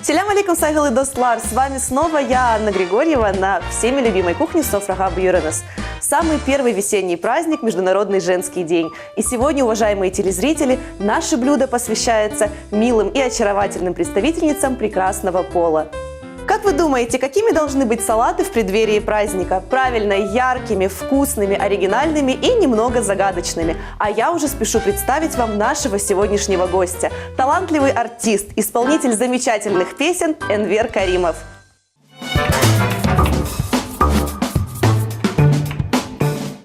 Селям алейкум, сайгалы достлар! С вами снова я, Анна Григорьева, на всеми любимой кухне Софрага Бюренес. Самый первый весенний праздник – Международный женский день. И сегодня, уважаемые телезрители, наше блюдо посвящается милым и очаровательным представительницам прекрасного пола. Как вы думаете, какими должны быть салаты в преддверии праздника? Правильно, яркими, вкусными, оригинальными и немного загадочными. А я уже спешу представить вам нашего сегодняшнего гостя. Талантливый артист, исполнитель замечательных песен Энвер Каримов.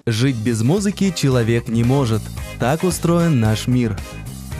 Жить без музыки человек не может. Так устроен наш мир.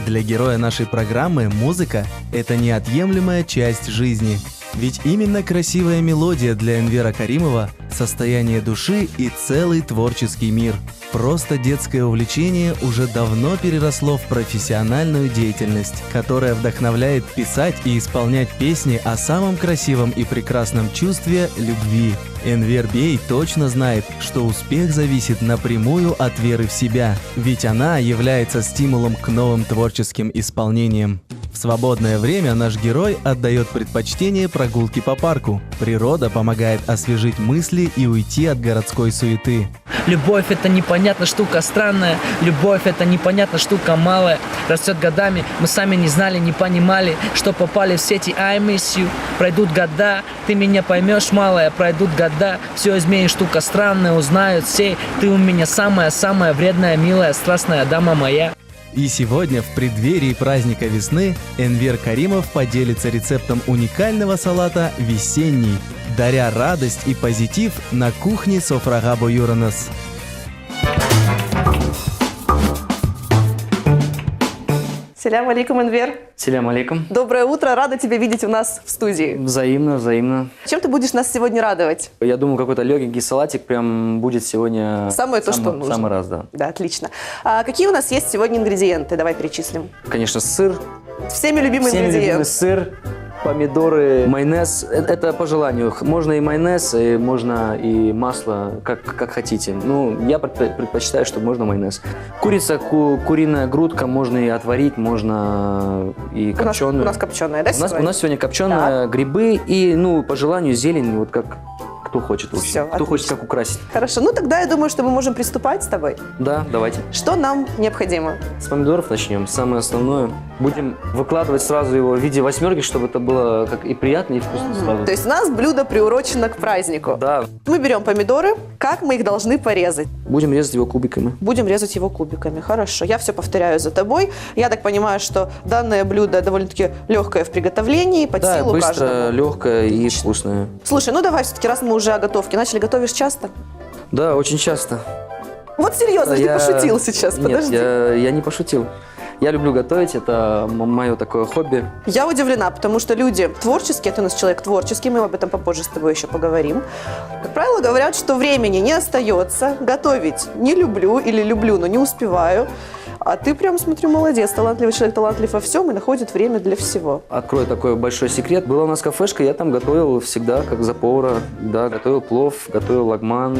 Для героя нашей программы музыка – это неотъемлемая часть жизни. Ведь именно красивая мелодия для Энвера Каримова – состояние души и целый творческий мир. Просто детское увлечение уже давно переросло в профессиональную деятельность, которая вдохновляет писать и исполнять песни о самом красивом и прекрасном чувстве – любви. Энвер Бей точно знает, что успех зависит напрямую от веры в себя, ведь она является стимулом к новым творческим исполнениям. В свободное время наш герой отдает предпочтение прогулке по парку. Природа помогает освежить мысли и уйти от городской суеты. Любовь — это непонятная штука странная, любовь — это непонятная штука малая. Растет годами, мы сами не знали, не понимали, что попали в сети I miss you. Пройдут года, ты меня поймешь, малая, пройдут года. Все изменит, штука странная, узнают все. Ты у меня самая-самая вредная, милая, страстная дама моя. И сегодня, в преддверии праздника весны, Энвер Каримов поделится рецептом уникального салата «Весенний», даря радость и позитив на кухне Софрага Бюренес. Селям алейкум, Энвер. Селям алейкум. Доброе утро, рада тебя видеть у нас в студии. Взаимно, взаимно. Чем ты будешь нас сегодня радовать? Я думаю, какой-то легенький салатик прям будет сегодня... Самое то, что нужно. Самый раз, да. Да, отлично. А какие у нас есть сегодня ингредиенты? Давай перечислим. Конечно, сыр. Всеми любимый ингредиент. Сыр, помидоры, майонез. Это по желанию. Можно и майонез, и можно и масло, как хотите. Ну, я предпочитаю, чтобы можно майонез. Курица, куриная грудка, можно и отварить, можно и копченую. У нас копченая, да, сегодня? У нас сегодня копченая, грибы и, ну, по желанию, зелень, вот как... Кто хочет вообще. Все, кто хочет как украсить. Хорошо, ну тогда я думаю, что мы можем приступать с тобой. Да, давайте. Что нам необходимо? С помидоров начнем. Самое основное. Будем выкладывать сразу его в виде восьмерки, чтобы это было как и приятно, и вкусно сразу. То есть у нас блюдо приурочено к празднику. Да. Мы берем помидоры. Как мы их должны порезать? Будем резать его кубиками. Будем резать его кубиками. Хорошо. Я все повторяю за тобой. Я так понимаю, что данное блюдо довольно-таки легкое в приготовлении, под силу быстро, каждому. Легкое и вкусное. Слушай, ну давай все-таки, раз мы уже о готовке начали, готовишь часто? Да, очень часто. Вот серьезно, ты пошутил сейчас, Нет, подожди. я не пошутил. Я люблю готовить, это мое такое хобби. Я удивлена, потому что люди творческие, ты у нас человек творческий, мы об этом попозже с тобой еще поговорим. Как правило, говорят, что времени не остается, готовить не люблю или люблю, но не успеваю. А ты прям, смотрю, молодец, талантливый человек, талантлив во всем и находит время для всего. Открою такой большой секрет. Была у нас кафешка, я там готовил всегда, как за повара. Да, готовил плов, готовил лагман,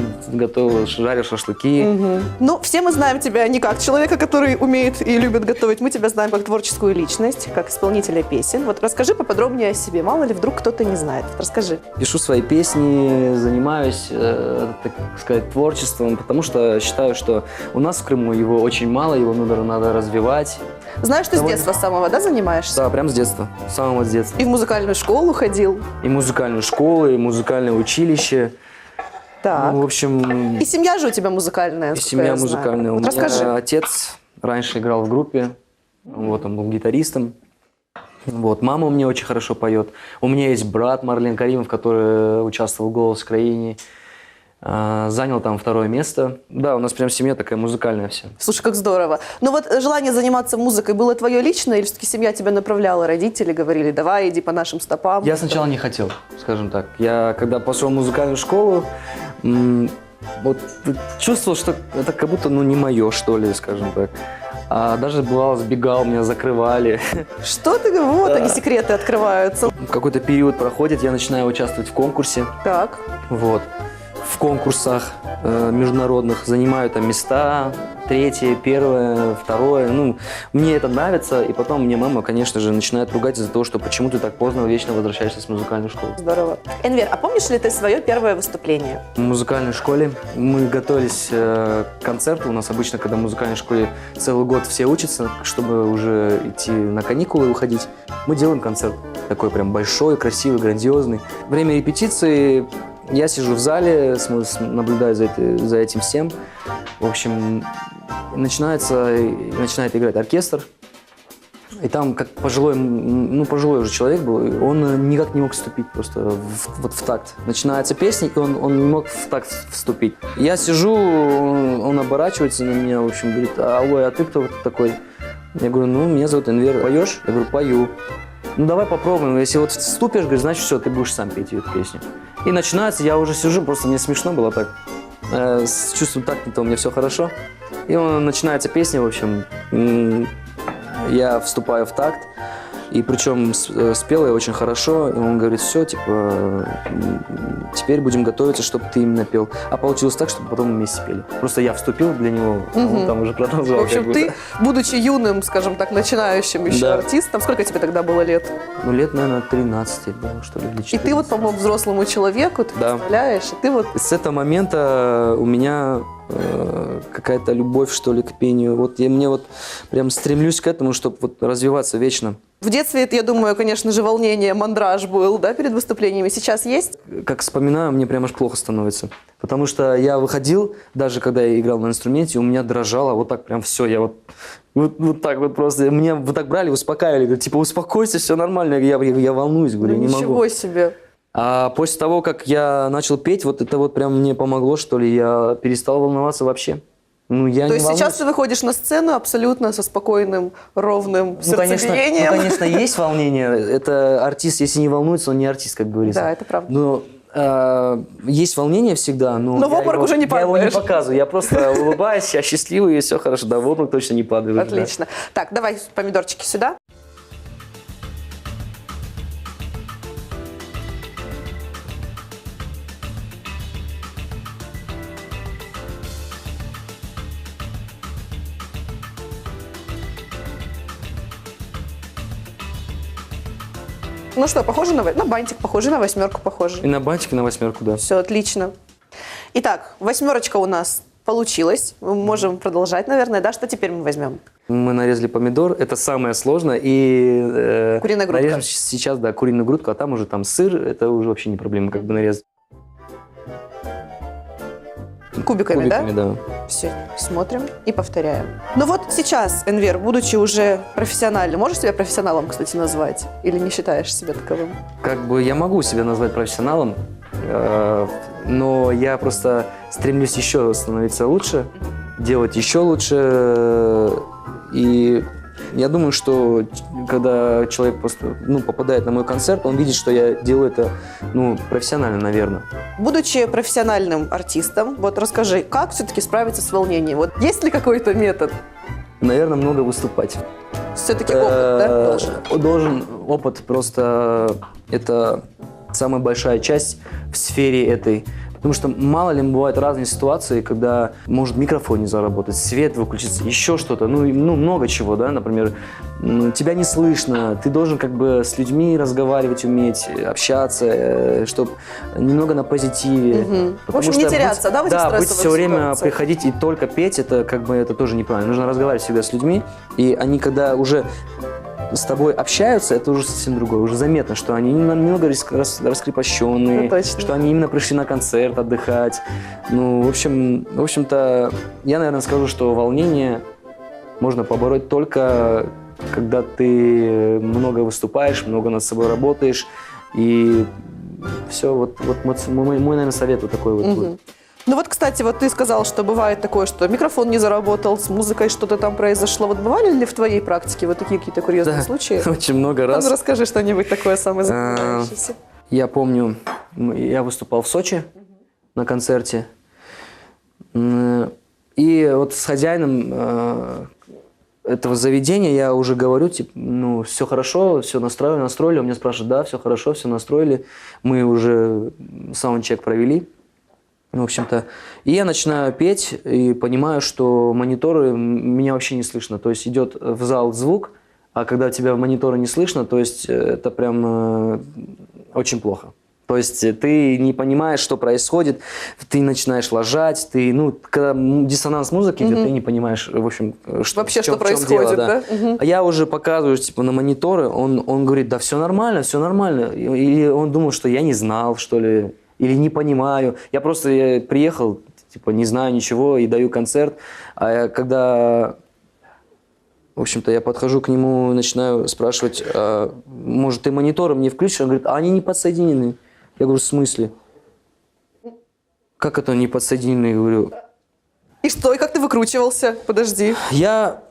жарил шашлыки. Угу. Ну, все мы знаем тебя не как человека, который умеет и любит готовить. Мы тебя знаем как творческую личность, как исполнителя песен. Вот расскажи поподробнее о себе. Мало ли, вдруг кто-то не знает. Расскажи. Пишу свои песни, занимаюсь, так сказать, творчеством, потому что считаю, что у нас в Крыму его очень мало, его надо развивать. Знаешь, ты с детства самого, да, занимаешься? Да, прям с детства, с самого детства. И в музыкальную школу ходил? И музыкальную школу, и музыкальное училище. Так. Ну, в общем... И семья же у тебя музыкальная? И семья музыкальная. Вот У расскажи. меня отец раньше играл в группе, вот, он был гитаристом. Вот, мама у меня очень хорошо поет. У меня есть брат Марлен Каримов, который участвовал в «Голос Украины». Занял там 2-е место. Да, у нас прям семья такая музыкальная вся. Слушай, как здорово. Ну вот желание заниматься музыкой было твое личное, или все-таки семья тебя направляла, родители говорили, давай, иди по нашим стопам? Я сначала не хотел, скажем так. Я когда пошел в музыкальную школу, вот чувствовал, что это как будто, ну, не мое, что ли, скажем так. А даже бывало, сбегал, меня закрывали. Что ты говоришь? Вот они, секреты открываются. Какой-то период проходит, я начинаю участвовать в конкурсе. Так. Вот. в конкурсах международных, занимаю там места, 3-е, 1-е, 2-е. Ну, мне это нравится, и потом мне мама, конечно же, начинает ругать из-за того, что почему ты так поздно вечно возвращаешься с музыкальной школы. Здорово. Энвер, а помнишь ли ты свое первое выступление? В музыкальной школе мы готовились к концерту. У нас обычно, когда в музыкальной школе целый год все учатся, чтобы уже идти на каникулы и уходить, мы делаем концерт. Такой прям большой, красивый, грандиозный. Время репетиции я сижу в зале, наблюдаю за этим всем. В общем, начинает играть оркестр. И там, как пожилой уже человек был, он никак не мог вступить просто в такт. Начинается песня, и он не мог в такт вступить. Я сижу, он оборачивается на меня, в общем, говорит: алло, а ты кто такой? Я говорю: ну, меня зовут Энвер. Поешь? Я говорю: пою. Ну, давай попробуем. Если вот вступишь, говорит, значит, все, ты будешь сам петь эту песню. И начинается, я уже сижу, просто мне смешно было так. С чувством такта у меня все хорошо. И начинается песня, в общем, я вступаю в такт. И причем спел я очень хорошо, и он говорит: все, типа, теперь будем готовиться, чтобы ты именно пел. А получилось так, чтобы потом мы вместе пели. Просто я вступил для него, а он там уже продолжал. В общем, ты, будучи юным, скажем так, начинающим еще артистом, сколько тебе тогда было лет? Ну, лет, наверное, 13 было, что ли, или 14. И ты вот помог взрослому человеку, ты представляешь, и ты вот... С этого момента у меня какая-то любовь, что ли, к пению. Вот я вот прям стремлюсь к этому, чтобы вот развиваться вечно. В детстве это, я думаю, конечно же, волнение, мандраж был, да, перед выступлениями. Сейчас есть? Как вспоминаю, мне прям аж плохо становится. Потому что я выходил, даже когда я играл на инструменте, у меня дрожало вот так прям все. Я вот так вот просто, меня вот так брали, успокаивали, говорят, типа, успокойся, все нормально. Я волнуюсь, говорю, не могу. Ничего себе. А после того, как я начал петь, вот это вот прям мне помогло, что ли, я перестал волноваться вообще. Ну, я То не есть волнуюсь. сейчас ты выходишь на сцену абсолютно со спокойным, ровным сердцебиением? Конечно, есть волнение. Это артист, если не волнуется, он не артист, как говорится. Да, это правда. Но есть волнение всегда, но в обморок уже не я его не падаешь. показываю. Я просто улыбаюсь, я счастливый, и все хорошо. Да, в обморок точно не падаю. Отлично. Так, давай помидорчики сюда. Ну что, похоже на бантик, похоже на 8 похоже. И на бантик, и на 8, да. Все отлично. Итак, 8 у нас получилась. Мы можем продолжать, наверное, да? Что теперь мы возьмем? Мы нарезали помидор, это самое сложное. И куриная грудка. нарежем сейчас, да, куриную грудку, а там уже там сыр, это уже вообще не проблема, как бы нарезать. Кубиками, да? Все, смотрим и повторяем. Ну вот сейчас, Энвер, будучи уже профессиональным, можешь себя профессионалом, кстати, назвать? Или не считаешь себя таковым? Как бы я могу себя назвать профессионалом, но я просто стремлюсь еще становиться лучше, делать еще лучше. И я думаю, что когда человек просто попадает на мой концерт, он видит, что я делаю это профессионально, наверное. Будучи профессиональным артистом, вот расскажи, как все-таки справиться с волнением? Вот есть ли какой-то метод? Наверное, много выступать. Все-таки опыт, да, должен? Должен опыт, просто это самая большая часть в сфере этой. Потому что мало ли бывают разные ситуации, когда может микрофон не заработать, свет выключится, еще что-то, много чего, да, например, тебя не слышно, ты должен как бы с людьми разговаривать, уметь, общаться, чтобы немного на позитиве. Угу. В общем, не теряться, да, в этих стрессовых быть все время ситуациях? приходить и только петь, это как бы это тоже неправильно. Нужно разговаривать всегда с людьми, и они когда уже с тобой общаются, это уже совсем другое. Уже заметно, что они немного раскрепощенные, что они именно пришли на концерт отдыхать. В общем-то, я, наверное, скажу, что волнение можно побороть только когда ты много выступаешь, много над собой работаешь. И все, вот мой, наверное, совет вот такой вот будет. Ну вот, кстати, вот ты сказал, что бывает такое, что микрофон не заработал, с музыкой что-то там произошло. Вот бывали ли в твоей практике вот такие какие-то курьезные случаи? Очень много раз. Ну, расскажи что-нибудь такое самое запоминающееся. Я помню, я выступал в Сочи на концерте. И вот с хозяином этого заведения я уже говорю, типа, все хорошо, все настроили. Он меня спрашивает: да, все хорошо, все настроили. Мы уже саундчек провели. В общем-то, и я начинаю петь и понимаю, что мониторы, меня вообще не слышно. То есть идет в зал звук, а когда тебя в мониторы не слышно, то есть это прям очень плохо. То есть ты не понимаешь, что происходит, ты начинаешь лажать, когда диссонанс музыки идет, ты не понимаешь, в общем, Вообще, в чем что происходит, дело, да? да? А я уже показываю, типа, на мониторы, он говорит, да все нормально, все нормально. Или он думал, что я не знал, что ли, или не понимаю. Я приехал, типа, не знаю ничего и даю концерт. Когда, в общем-то, я подхожу к нему и начинаю спрашивать, может, ты мониторы мне включишь? Он говорит, они не подсоединены. Я говорю, в смысле? Как это не подсоединены? Я говорю, И что, и как ты выкручивался? Подожди. я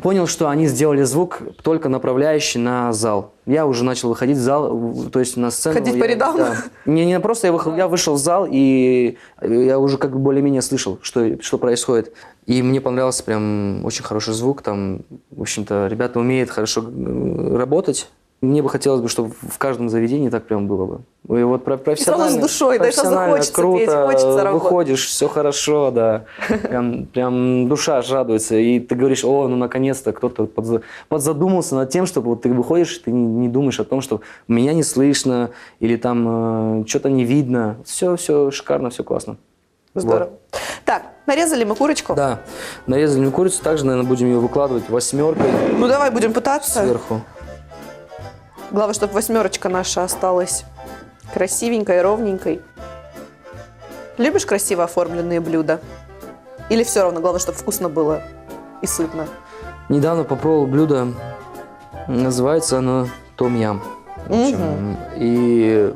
понял, что они сделали звук только направляющий на зал. Я уже начал выходить в зал, то есть на сцену. Ходить по рядам? Да. Не просто я вышел в зал, и я уже как бы более-менее слышал, что происходит. И мне понравился прям очень хороший звук. Там, в общем-то, ребята умеют хорошо работать. Мне бы хотелось, чтобы в каждом заведении так прям было бы. И вот профессионально, сразу с душой, да, и сразу профессионально, хочется круто, петь, хочется работать. выходишь, все хорошо, да. Прям душа аж радуется. И ты говоришь, ну наконец-то кто-то подзадумался над тем, чтобы вот ты выходишь, ты не думаешь о том, что меня не слышно или там что-то не видно. Все шикарно, все классно. Здорово. Вот. Так, нарезали мы курочку? Да, нарезали мы курицу, также, наверное, будем ее выкладывать 8 Ну давай будем пытаться. сверху. Главное, чтобы 8 наша осталась красивенькой, ровненькой. Любишь красиво оформленные блюда? Или все равно, главное, чтобы вкусно было и сытно? Недавно попробовал блюдо, называется оно том-ям. В общем, и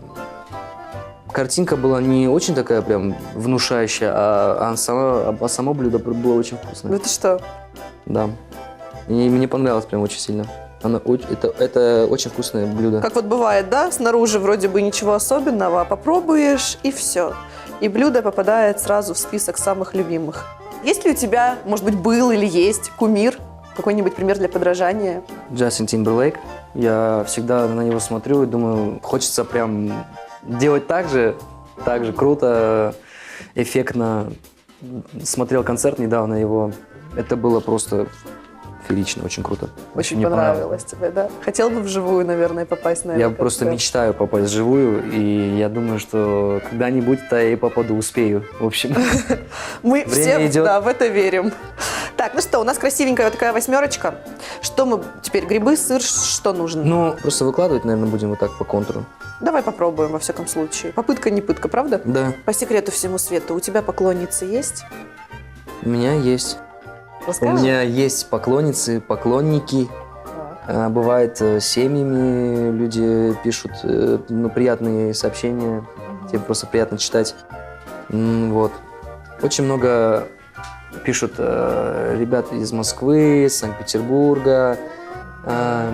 картинка была не очень такая прям внушающая, а само блюдо было очень вкусное. Ну ты что? Да. И мне понравилось прям очень сильно. Это очень вкусное блюдо. Как вот бывает, да? Снаружи вроде бы ничего особенного, а попробуешь и все. И блюдо попадает сразу в список самых любимых. Есть ли у тебя, может быть, был или есть кумир? Какой-нибудь пример для подражания? Джастин Тимберлейк. Я всегда на него смотрю и думаю, хочется прям делать так же круто, эффектно. Смотрел концерт недавно его. Это было просто феерично, очень круто. Очень мне понравилось тебе, да? Хотел бы вживую, наверное, попасть на Я этот просто концерт. мечтаю попасть вживую, и я думаю, что когда-нибудь-то я и попаду, успею. В общем, Мы время все, идет. да, в это верим. Так, ну что, у нас красивенькая вот такая 8. Что мы теперь? Грибы, сыр, что нужно? ну, просто выкладывать, наверное, будем вот так по контуру. Давай попробуем, во всяком случае. Попытка не пытка, правда? Да, По секрету всему свету, у тебя поклонницы есть? у меня есть. У Расскажешь? меня есть поклонницы, поклонники. Так. Бывает, семьями люди пишут приятные сообщения. Тебе просто приятно читать. Вот. Очень много пишут ребята из Москвы, Санкт-Петербурга,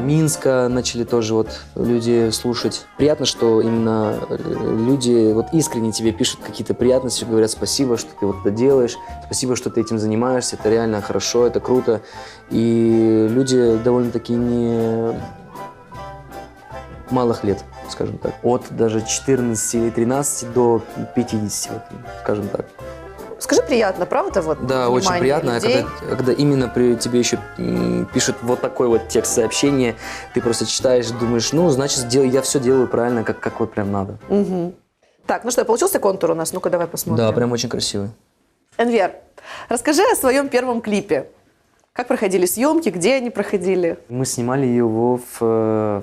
Минска начали тоже вот люди слушать. Приятно, что именно люди вот искренне тебе пишут какие-то приятности, говорят спасибо, что ты вот это делаешь, спасибо, что ты этим занимаешься, это реально хорошо, это круто. И люди довольно-таки не малых лет, скажем так. От даже 14 или 13 до 50, вот, скажем так. Скажи, приятно, правда? Вот, Да, очень внимание приятно, людей? когда именно тебе еще пишут вот такой вот текст сообщения, ты просто читаешь, думаешь, ну, значит, я все делаю правильно, как вот прям надо. Мгм. Так, ну что, получился контур у нас? Ну-ка, давай посмотрим. Да, прям очень красивый. Энвер, расскажи о своем первом клипе. Как проходили съемки, где они проходили? Мы снимали его в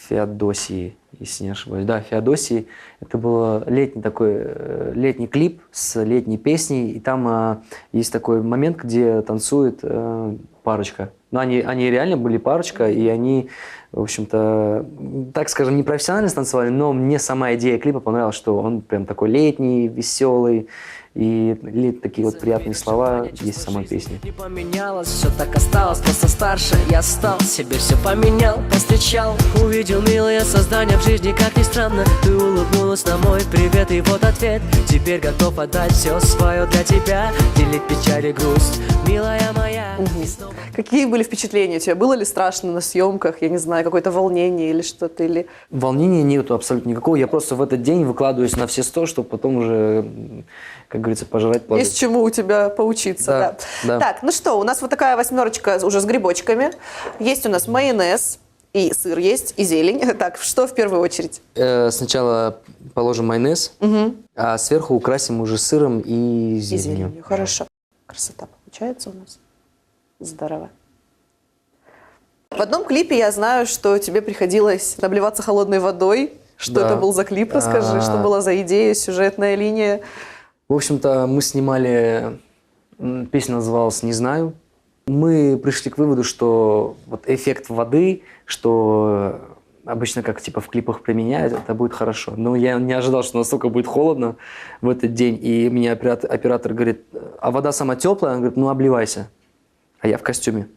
Феодосии, если не ошибаюсь. Да, Феодосии. Это был летний клип с летней песней. И там есть такой момент, где танцует парочка. Но они реально были парочка, и они, в общем-то, так скажем, не профессионально станцевали, но мне сама идея клипа понравилась, что он прям такой летний, веселый. И такие вот приятные слова есть в самой песне. Не поменялось, все так осталось, просто старше я стал, себе все поменял, повстречал, увидел милое создание в жизни, как ни странно. Ты улыбнулась на мой привет, и вот ответ. Теперь готов отдать все свое для тебя, делить печаль и грусть, милая моя. И снова Какие были впечатления у тебя? Было ли страшно на съемках? Я не знаю, знаю, какое-то волнение или что-то, или... Волнения нету абсолютно никакого. Я просто в этот день выкладываюсь на все 100, чтобы потом уже, как говорится, пожрать плоды. Есть чему у тебя поучиться, Да. Так, ну что, у нас вот такая 8 уже с грибочками. Есть у нас майонез, и сыр есть, и зелень. Так, что в первую очередь? Сначала положим майонез, а сверху украсим уже сыром и И зеленью. зеленью, хорошо. Красота получается у нас. Здорово. В одном клипе я знаю, что тебе приходилось обливаться холодной водой. Что Да. это был за клип, расскажи, что была за идея, сюжетная линия. В общем-то, мы снимали, песня называлась «Не знаю». Мы пришли к выводу, что вот эффект воды, что обычно как типа в клипах применяют, это будет хорошо. Но я не ожидал, что настолько будет холодно в этот день. И мне оператор говорит, а вода сама теплая? Он говорит, ну обливайся. А я в костюме.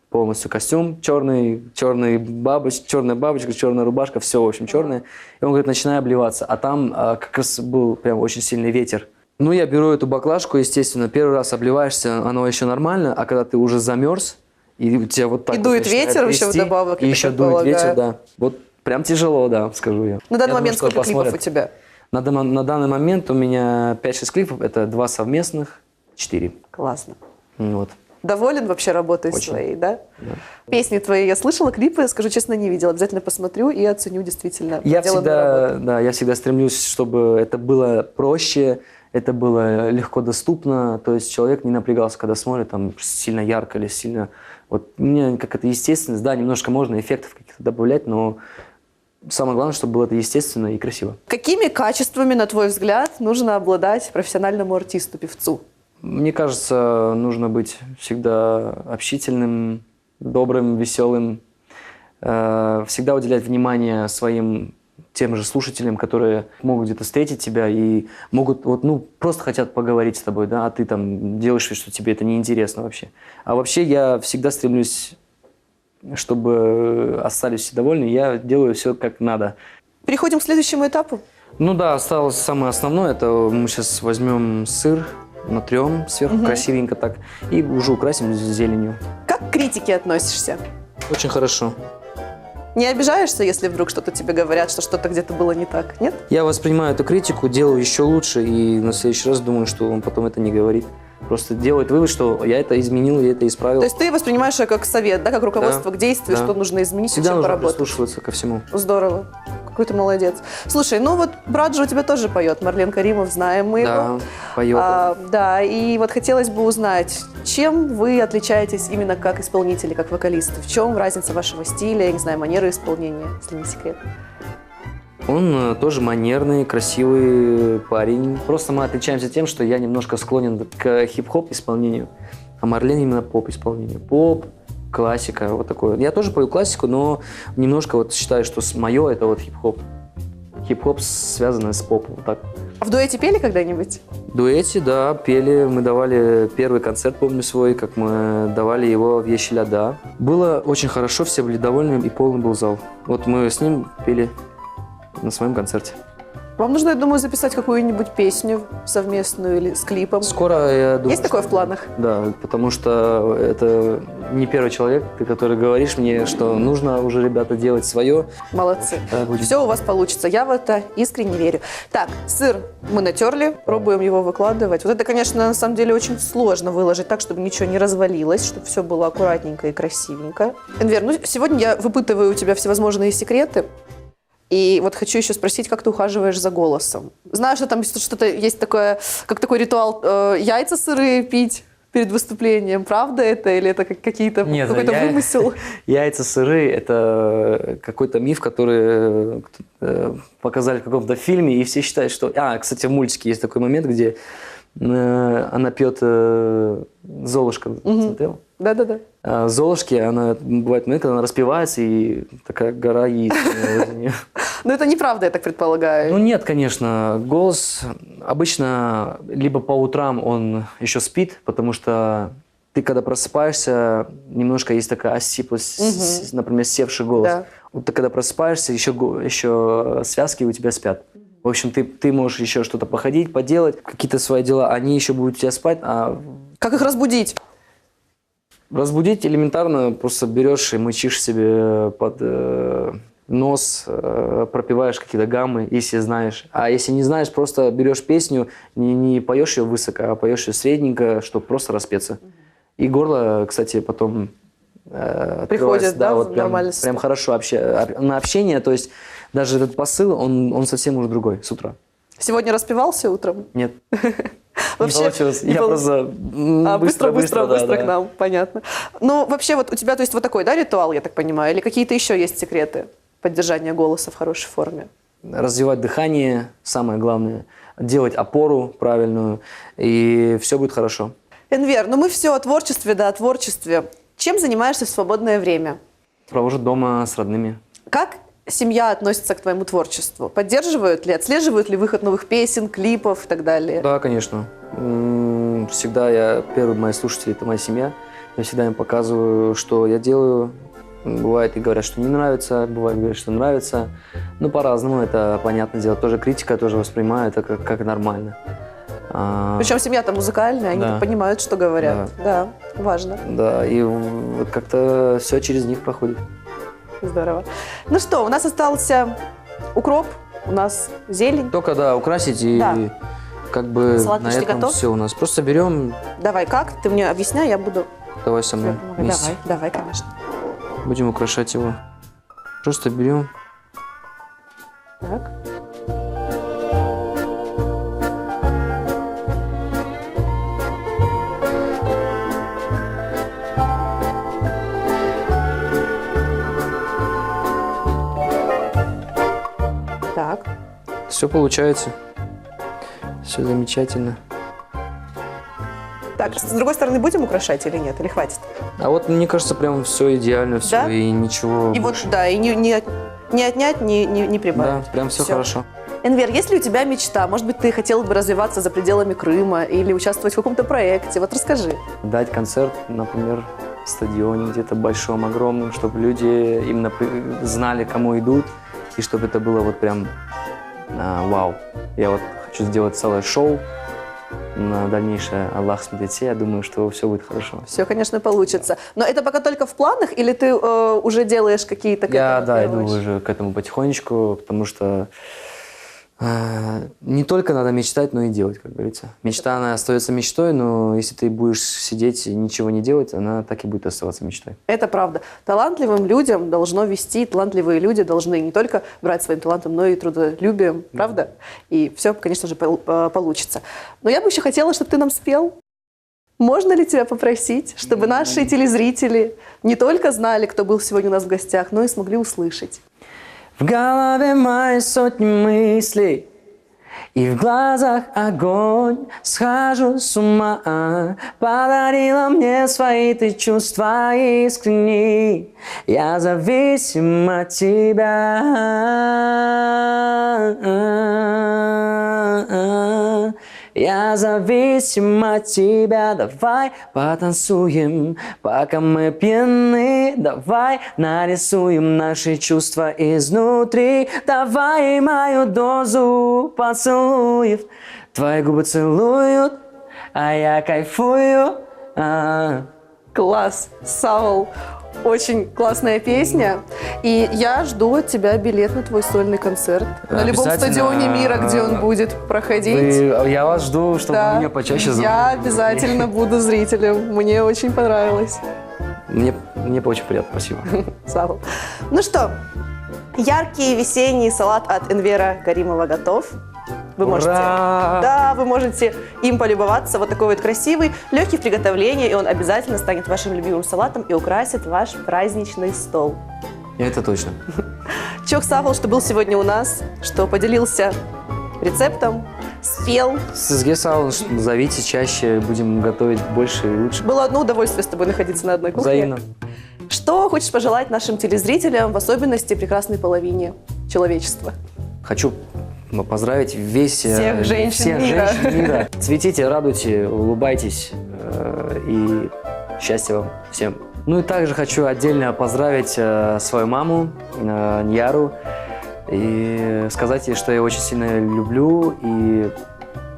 Полностью костюм черный, черная бабочка, черная рубашка, все, в общем, черное. И он говорит, начинай обливаться. А там как раз был прям очень сильный ветер. Ну, я беру эту баклажку, естественно, первый раз обливаешься, оно еще нормально, а когда ты уже замерз, и у тебя вот так И вот дует начинает ветер еще трясти, вдобавок, и я еще так дует полагаю. ветер, да. Вот прям тяжело, да, скажу я. На данный Я момент думаю, что сколько клипов посмотрят. у тебя? На данный момент у меня 5-6 клипов, это 2 совместных, 4. Классно. Вот. Доволен вообще работой Очень. своей, да? Песни твои я слышала, клипы, скажу честно, не видела. Обязательно посмотрю и оценю действительно проделанную работу. Я всегда стремлюсь, чтобы это было проще, это было легко доступно, то есть человек не напрягался, когда смотрит там сильно ярко или сильно... Вот мне как это естественность, да, немножко можно эффектов каких-то добавлять, но самое главное, чтобы было это естественно и красиво. Какими качествами, на твой взгляд, нужно обладать профессиональному артисту, певцу? Мне кажется, нужно быть всегда общительным, добрым, веселым, всегда уделять внимание своим тем же слушателям, которые могут где-то встретить тебя и могут, вот, ну, просто хотят поговорить с тобой, да, а ты там делаешь вид, что тебе это неинтересно вообще. А вообще я всегда стремлюсь, чтобы остались все довольны, я делаю все как надо. Переходим к следующему этапу. Ну да, осталось самое основное, это мы сейчас возьмем сыр, натрем сверху красивенько так и уже украсим зеленью. Как к критике относишься? Очень хорошо. Не обижаешься, если вдруг что-то тебе говорят, что что-то где-то было не так, нет? Я воспринимаю эту критику, делаю еще лучше, и на следующий раз думаю, что он потом это не говорит. Просто делает вывод, что я это изменил, я это исправил. То есть ты воспринимаешь это как совет, да, как руководство к действию, да. что нужно изменить, Всегда чем нужно поработать. прислушиваться ко всему. Здорово. Какой ты молодец. Слушай, ну вот брат же у тебя тоже поет, Марлен Каримов, знаем мы Да, его. поет. Да, и вот хотелось бы узнать, чем вы отличаетесь именно как исполнители, как вокалисты? В чем разница вашего стиля, я не знаю, манеры исполнения, если не секрет? Он тоже манерный, красивый парень. Просто мы отличаемся тем, что я немножко склонен к хип-хоп исполнению, а Марлен именно поп исполнению. Поп, классика, вот такое. Я тоже пою классику, но немножко вот считаю, что мое это вот хип-хоп. Хип-хоп связанный с попом, вот так. А в дуэте пели когда-нибудь? В дуэте, да, пели. Мы давали первый концерт, помню свой, как мы давали его в Ещеляда. Было очень хорошо, все были довольны и полный был зал. Вот мы с ним пели на своем концерте. Вам нужно, я думаю, записать какую-нибудь песню совместную или с клипом. Скоро, я думаю... Есть такое в что- планах? Да, потому что это не первый человек, ты, который говоришь мне, что нужно уже, ребята, делать свое. Молодцы. Да, будет. Все у вас получится. Я в это искренне верю. Так, сыр мы натерли, пробуем его выкладывать. Вот это, конечно, на самом деле очень сложно выложить так, чтобы ничего не развалилось, чтобы все было аккуратненько и красивенько. Энвер, ну сегодня я выпытываю у тебя всевозможные секреты. И вот хочу еще спросить, как ты ухаживаешь за голосом? Знаю, что там что-то есть такое, как такой ритуал яйца сырые пить перед выступлением. Правда это или это какие-то Нет, какой-то вымысел? Яйца сырые – это какой-то миф, который показали в каком-то фильме, и все считают, что… кстати, в мультике есть такой момент, где она пьет Золушка. Смотрел? Да-да-да. А Золушки, бывает момент, когда она распевается, и такая гора яиц возле неё. Но это неправда, я так предполагаю. Ну нет, конечно. Голос обычно либо по утрам он еще спит, потому что ты, когда просыпаешься, немножко есть такая осиплость, например, севший голос. Да. Вот ты, когда просыпаешься, еще связки у тебя спят. В общем, ты можешь еще что-то походить, поделать, какие-то свои дела, они еще будут у тебя спать, а Как их разбудить? Разбудить элементарно, просто берешь и мычишь себе под нос, пропиваешь какие-то гаммы, если знаешь. А если не знаешь, просто берешь песню, не поешь ее высоко, а поешь ее средненько, чтобы просто распеться. И горло, кстати, потом Приходит, да, вот в прям, нормальное прям хорошо на общение, то есть даже этот посыл, он совсем уже другой с утра. Сегодня распевался утром? Нет, Вообще, не получилось. не Я пол- просто быстро да. к нам, понятно. Ну, вообще, вот у тебя, то есть, вот такой, да, ритуал, я так понимаю, или какие-то еще есть секреты поддержания голоса в хорошей форме? Развивать дыхание, самое главное, делать опору правильную, и все будет хорошо. Энвер, ну мы все о творчестве, да, о творчестве. Чем занимаешься в свободное время? Провожу дома с родными. Как семья относится к твоему творчеству? Поддерживают ли, отслеживают ли выход новых песен, клипов и так далее? Да, конечно. Всегда первые мои слушатели – это моя семья. Я всегда им показываю, что я делаю. Бывает и говорят, что не нравится, бывает говорят, что нравится. Ну, по-разному, это понятное дело. Тоже критика, тоже воспринимаю это как нормально. Причем семья-то музыкальная, они Да. понимают, что говорят. Да, важно. Да, и вот как-то все через них проходит. Здорово. Ну что, у нас остался укроп, у нас зелень. Только, да, украсить и Да. как бы Салат на почти этом готов? все у нас. Просто берем, Давай, как? Ты мне объясняй, я буду давай со тебе мной помогать. вместе. Давай, конечно. Будем украшать его. Просто берем. Так. Так. Все получается. Все замечательно. Так, с другой стороны будем украшать или нет? Или хватит? А вот мне кажется, прям все идеально, все Да? и ничего. И вот, больше. да, и не отнять, не Да, прибавить. прям все Всё. хорошо. Энвер, есть ли у тебя мечта? Может быть, ты хотел бы развиваться за пределами Крыма или участвовать в каком-то проекте? Вот расскажи. Дать концерт, например, в стадионе где-то большом, огромном, чтобы люди именно знали, кому идут, и чтобы это было вот прям вау. Я вот хочу сделать целое шоу на дальнейшее. Аллах смотрит, я думаю, что все будет хорошо. Все, конечно, получится. Но это пока только в планах или ты уже делаешь какие-то к Я, этому да, иду делаешь? уже к этому потихонечку, потому что не только надо мечтать, но и делать, как говорится. Мечта, она остается мечтой, но если ты будешь сидеть и ничего не делать, она так и будет оставаться мечтой. Это правда. Талантливым людям должно вести, талантливые люди должны не только брать своим талантом, но и трудолюбием, правда? И все, конечно же, получится. Но я бы еще хотела, чтобы ты нам спел. Можно ли тебя попросить, чтобы наши телезрители не только знали, кто был сегодня у нас в гостях, но и смогли услышать? В голове моей сотни мыслей, и в глазах огонь, схожу с ума. Подарила мне свои ты чувства искренние, я зависим от тебя. Я зависим от тебя, давай потанцуем, пока мы пьяны. Давай нарисуем наши чувства изнутри. Давай мою дозу поцелуев, твои губы целуют, а я кайфую. Класс, Саул. Очень классная песня. И я жду от тебя билет на твой сольный концерт. На любом Обязательно. стадионе мира, где он будет проходить. Я вас жду, чтобы Да. вы меня почаще звали. Я обязательно буду зрителем. Мне очень понравилось. Мне очень приятно, спасибо. Саул. Ну что, яркий весенний салат от Энвера Каримова готов. Вы можете, Ура! да, вы можете им полюбоваться. Вот такой вот красивый, легкий в приготовлении, и он обязательно станет вашим любимым салатом и украсит ваш праздничный стол. Это точно. Чох Саул, что был сегодня у нас, что поделился рецептом, спел. Сізге сау, зовите чаще, будем готовить больше и лучше. Было одно удовольствие с тобой находиться на одной кухне. Взаимно. Что хочешь пожелать нашим телезрителям, в особенности прекрасной половине человечества? Хочу поздравить Всех женщин мира. женщин мира. Цветите, радуйте, улыбайтесь и счастья вам всем. Ну и также хочу отдельно поздравить свою маму Ньяру и сказать ей, что я очень сильно люблю, и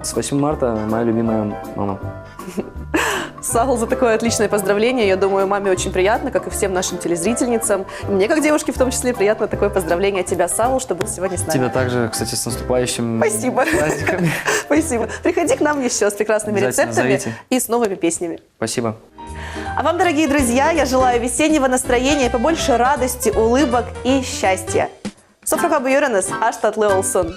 с 8 марта моя любимая мама. Сагл, за такое отличное поздравление. Я думаю, маме очень приятно, как и всем нашим телезрительницам. И мне, как девушке, в том числе, приятно такое поздравление от тебя, Сагл, что был сегодня с нами. Тебя также, кстати, с наступающим Спасибо. праздниками. Спасибо. Приходи к нам еще с прекрасными Обязательно рецептами зовите. и с новыми песнями. Спасибо. А вам, дорогие друзья, я желаю весеннего настроения, побольше радости, улыбок и счастья. Софрага Буйоранес, Аштат Леолсон.